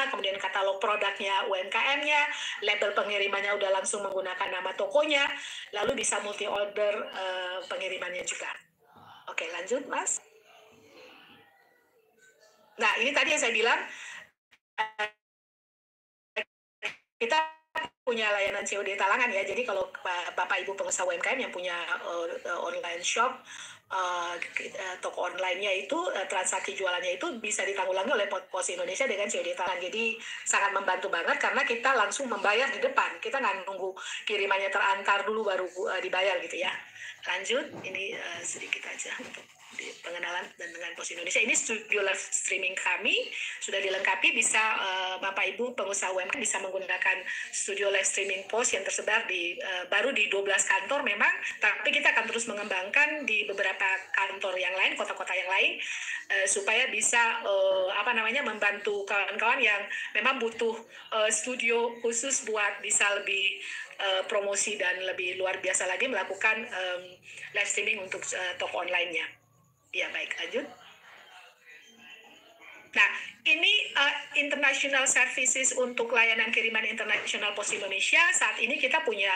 Indonesia, kemudian katalog produknya UMKM-nya, label pengirimannya udah langsung menggunakan nama tokonya, lalu bisa multi order pengirimannya juga. Oke, lanjut Mas. Nah, ini tadi yang saya bilang, kita punya layanan COD talangan ya. Jadi kalau Bapak Ibu pengusaha UMKM yang punya online shop, toko online-nya itu, transaksi jualannya itu bisa ditanggulangi oleh Pos Indonesia dengan COD talangan. Jadi sangat membantu banget karena kita langsung membayar di depan. Kita nggak nunggu kirimannya terantar dulu baru dibayar gitu ya. Lanjut, ini sedikit aja untuk pengenalan dan dengan Pos Indonesia. Ini studio live streaming kami sudah dilengkapi, bisa Bapak Ibu pengusaha UMKM bisa menggunakan studio live streaming Pos yang tersebar di baru di 12 kantor memang, tapi kita akan terus mengembangkan di beberapa kantor yang lain, kota-kota yang lain, supaya bisa membantu kawan-kawan yang memang butuh studio khusus buat bisa lebih promosi dan lebih luar biasa lagi melakukan live streaming untuk toko online-nya. Ya, baik, lanjut. Nah, ini international services untuk layanan kiriman internasional Pos Indonesia. Saat ini kita punya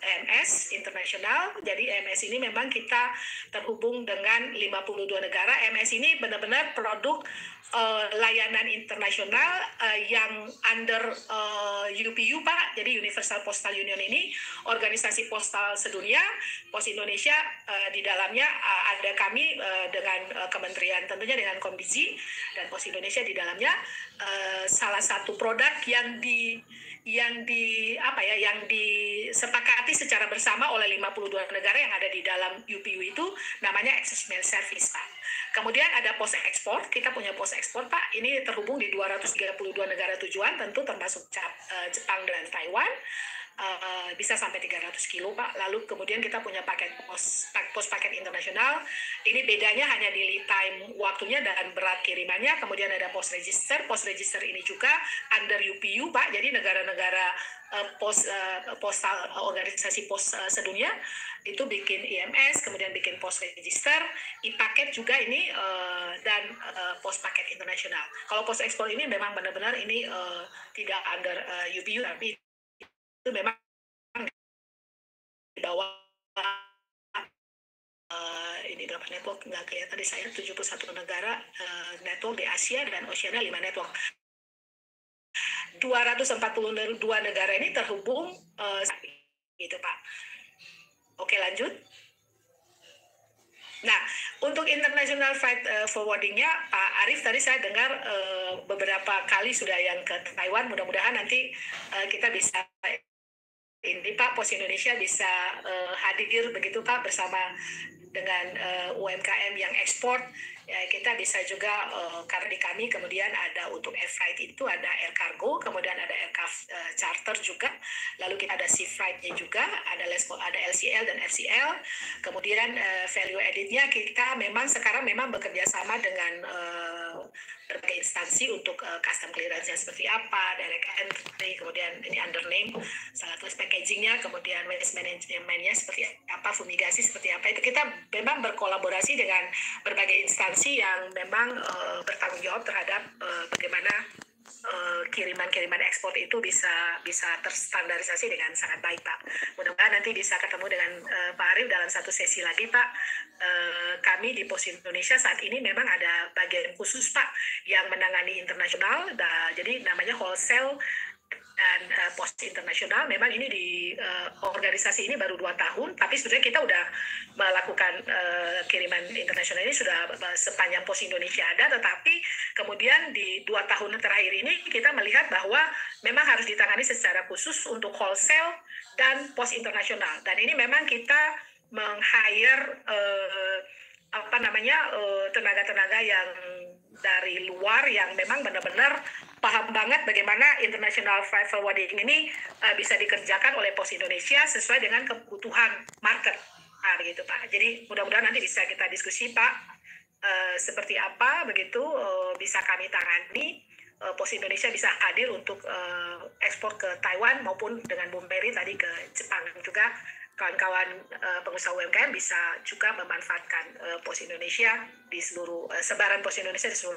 EMS internasional. Jadi EMS ini memang kita terhubung dengan 52 negara. EMS ini benar-benar produk layanan internasional yang under UPU, Pak. Jadi Universal Postal Union ini organisasi postal sedunia. Pos Indonesia di dalamnya ada kami dengan kementerian, tentunya dengan Kombiji dan Pos Indonesia di dalamnya, salah satu produk yang disepakati secara bersama oleh 52 negara yang ada di dalam UPU itu namanya Access Mail Service, Pak. Kemudian ada pos ekspor, kita punya pos ekspor, Pak. Ini terhubung di 232 negara tujuan, tentu termasuk Jepang dan Taiwan. Bisa sampai 300 kilo, Pak. Lalu kemudian kita punya paket pos paket internasional. Ini bedanya hanya di lead time waktunya dan berat kirimannya. Kemudian ada pos register. Pos register ini juga under UPU, Pak. Jadi negara-negara postal, organisasi pos sedunia itu bikin IMS, kemudian bikin pos register, e-paket juga ini, dan pos paket internasional. Kalau pos ekspor ini memang benar-benar ini tidak under UPU, tapi itu memang di bawah ini berapa network nggak kelihatan di saya, 71 negara network di Asia dan Oceania 5 network. 242 negara ini terhubung gitu, Pak. Oke, lanjut. Nah, untuk international freight forwarding-nya, Pak Arief tadi saya dengar beberapa kali sudah yang ke Taiwan. Mudah-mudahan nanti kita bisa ini, Pak, Pos Indonesia bisa hadir begitu, Pak, bersama dengan UMKM yang ekspor. Ya, kita bisa juga karena di kami kemudian ada untuk air freight itu ada air cargo, kemudian ada aircraft charter juga, lalu kita ada sea freight-nya juga, ada LCL dan FCL. Kemudian value added-nya kita sekarang memang bekerja sama dengan berbagai instansi untuk custom clearance-nya seperti apa, direct entry, kemudian ini under name, salah tulis packaging-nya, kemudian waste management-nya seperti apa, fumigasi seperti apa. Itu kita memang berkolaborasi dengan berbagai instansi yang memang bertanggung jawab terhadap bagaimana kiriman-kiriman ekspor itu bisa terstandarisasi dengan sangat baik, Pak. Mudah-mudahan nanti bisa ketemu dengan Pak Arief dalam satu sesi lagi, Pak. Kami di Pos Indonesia saat ini memang ada bagian khusus, Pak, yang menangani internasional. Jadi namanya wholesale dan pos internasional. Memang ini di organisasi ini baru 2 tahun, tapi sebenarnya kita udah melakukan kiriman internasional ini sudah sepanjang Pos Indonesia ada, tetapi kemudian di 2 tahun terakhir ini kita melihat bahwa memang harus ditangani secara khusus untuk wholesale dan pos internasional. Dan ini memang kita meng-hire tenaga-tenaga yang dari luar yang memang benar-benar paham banget bagaimana international freight forwarding ini bisa dikerjakan oleh Pos Indonesia sesuai dengan kebutuhan market. Begitu, Pak. Jadi mudah-mudahan nanti bisa kita diskusi, Pak, seperti apa begitu bisa kami tangani. Pos Indonesia bisa hadir untuk ekspor ke Taiwan maupun dengan Bung Peri tadi ke Jepang juga. Kawan-kawan pengusaha UMKM bisa juga memanfaatkan Pos Indonesia di seluruh sebaran Pos Indonesia di seluruh